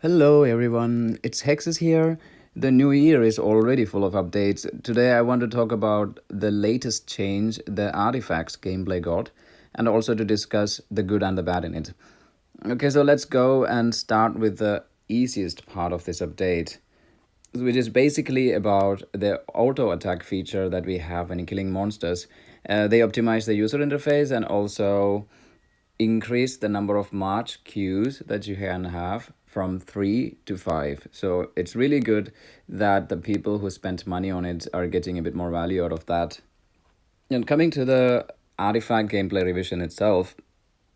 Hello everyone, it's Hexes here. The new year is already full of updates. Today I want to talk about the latest change the Artifacts gameplay got, and also to discuss the good and the bad in it. Okay, so let's go and start with the easiest part of this update, which is basically about the auto attack feature that we have when killing monsters. They optimize the user interface and also increase the number of march queues that you can have from 3 to 5. So it's really good that the people who spent money on it are getting a bit more value out of that. And coming to the artifact gameplay revision itself,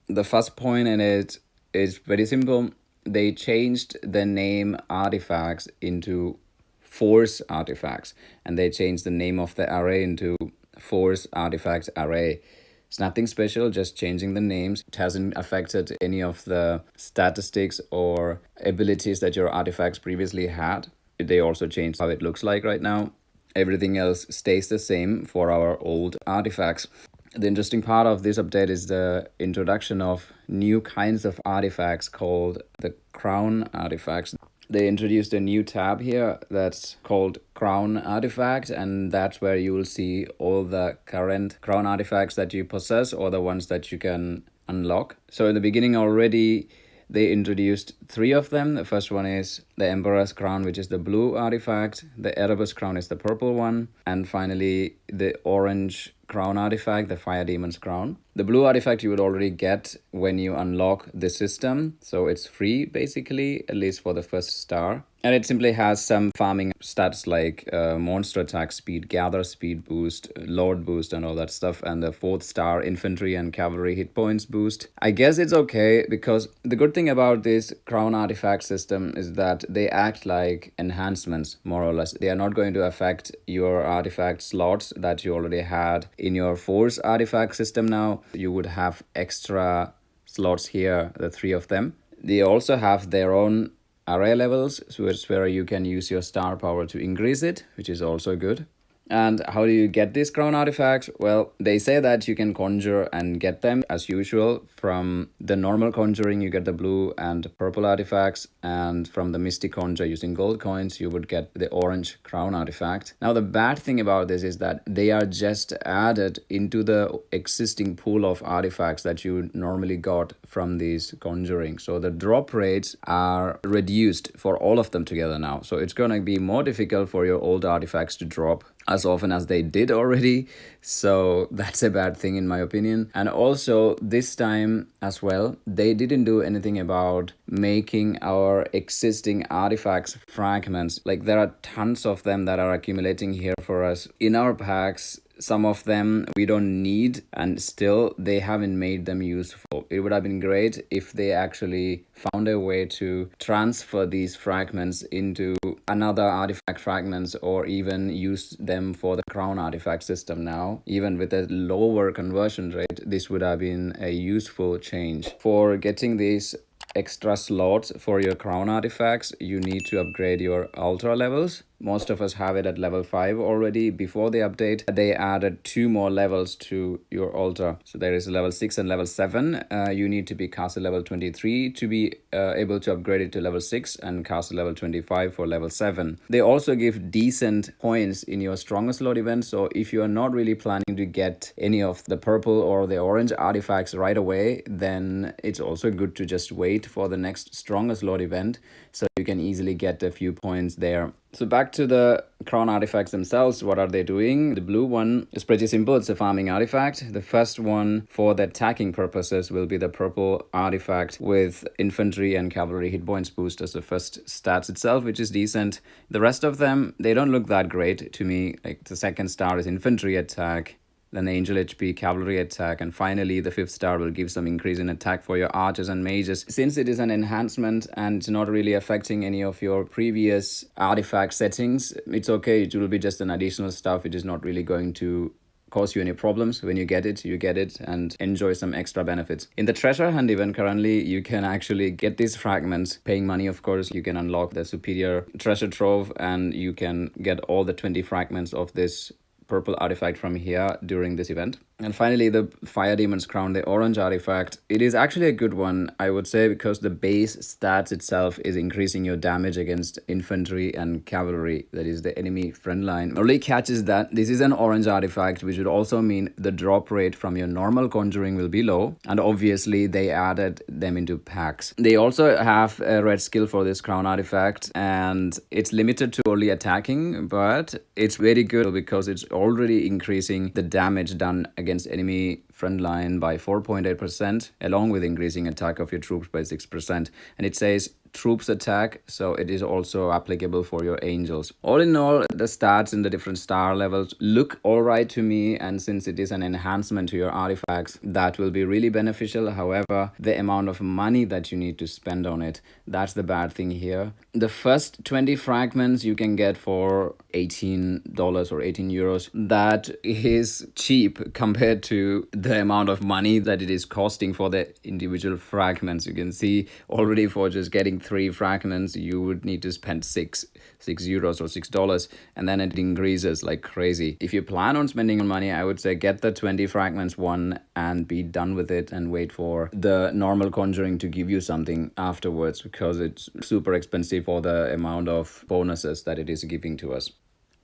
the first point in it is very simple. They changed the name artifacts into force artifacts, and they changed the name of the array into force artifacts array. It's nothing special, just changing the names. It hasn't affected any of the statistics or abilities that your artifacts previously had. They also changed how it looks like right now. Everything else stays the same for our old artifacts. The interesting part of this update is the introduction of new kinds of artifacts called the crown artifacts. They introduced a new tab here that's called crown artifact, and that's where you will see all the current crown artifacts that you possess or the ones that you can unlock. So in the beginning already they introduced 3 of them. The first one is the Emperor's Crown, which is the blue artifact. The Erebus Crown is the purple one. And finally, the orange crown artifact, the Fire Demon's Crown. The blue artifact you would already get when you unlock the system. So it's free, basically, at least for the first star. And it simply has some farming stats like monster attack speed, gather speed boost, lord boost, and all that stuff. And the 4th star infantry and cavalry hit points boost. I guess it's okay because the good thing about this crown artifact system is that they act like enhancements, more or less. They are not going to affect your artifact slots that you already had in your force artifact system now. You would have extra slots here, the 3 of them. They also have their own array levels, so it's where you can use your star power to increase it, which is also good. And how do you get these crown artifacts? Well, they say that you can conjure and get them as usual. From the normal conjuring, you get the blue and purple artifacts, and from the mystic conjure using gold coins, you would get the orange crown artifact. Now, the bad thing about this is that they are just added into the existing pool of artifacts that you normally got from these conjuring. So the drop rates are reduced for all of them together now. So it's going to be more difficult for your old artifacts to drop as often as they did already. So that's a bad thing in my opinion. And also this time as well, they didn't do anything about making our existing artifacts fragments. Like there are tons of them that are accumulating here for us in our packs. Some of them we don't need, and still they haven't made them useful. It would have been great if they actually found a way to transfer these fragments into another artifact fragments, or even use them for the crown artifact system now. Even with a lower conversion rate, this would have been a useful change. For getting these extra slots for your crown artifacts, you need to upgrade your ultra levels. Most of us have it at level 5 already. Before the update, they added 2 more levels to your ultra. So there is level 6 and level 7. You need to be caster level 23 to be able to upgrade it to level 6, and caster level 25 for level 7. They also give decent points in your strongest slot event. So if you are not really planning to get any of the purple or the orange artifacts right away, then it's also good to just wait for the next strongest slot event, so you can easily get a few points there. So back to the crown artifacts themselves, what are they doing? The blue one is pretty simple. It's a farming artifact. The first one for the attacking purposes will be the purple artifact with infantry and cavalry hit points boost as the first stats itself, which is decent. The rest of them, they don't look that great to me. Like the 2nd star is infantry attack, then the angel HP cavalry attack, and finally the 5th star will give some increase in attack for your archers and mages. Since it is an enhancement and it's not really affecting any of your previous artifact settings, it's okay. It will be just an additional stuff. It is not really going to cause you any problems. When you get it, and enjoy some extra benefits. In the treasure hunt event currently, you can actually get these fragments, paying money of course. You can unlock the superior treasure trove, and you can get all the 20 fragments of this purple artifact from here during this event. And finally, the Fire Demon's Crown, the orange artifact. It is actually a good one, I would say, because the base stats itself is increasing your damage against infantry and cavalry, that is the enemy front line. Only catch is that this is an orange artifact, which would also mean the drop rate from your normal conjuring will be low. And obviously, they added them into packs. They also have a red skill for this crown artifact, and it's limited to only attacking, but it's very good because it's already increasing the damage done against enemy front line by 4.8%, along with increasing attack of your troops by 6%. And it says troops attack, so it is also applicable for your angels. All in all, the stats in the different star levels look alright to me, and since it is an enhancement to your artifacts, that will be really beneficial. However, the amount of money that you need to spend on it, that's the bad thing here. The first 20 fragments you can get for $18 or 18 euros. That is cheap compared to the amount of money that it is costing for the individual fragments. You can see already for just getting 3 fragments, you would need to spend six euros or $6, and then it increases like crazy. If you plan on spending money, I would say get the 20 fragments one and be done with it, and wait for the normal conjuring to give you something afterwards, because it's super expensive for the amount of bonuses that it is giving to us.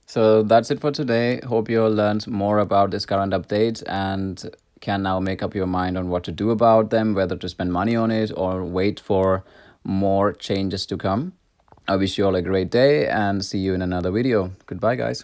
So that's it for today. Hope you all learned more about this current update and can now make up your mind on what to do about them, whether to spend money on it or wait for more changes to come. I wish you all a great day and see you in another video. Goodbye, guys.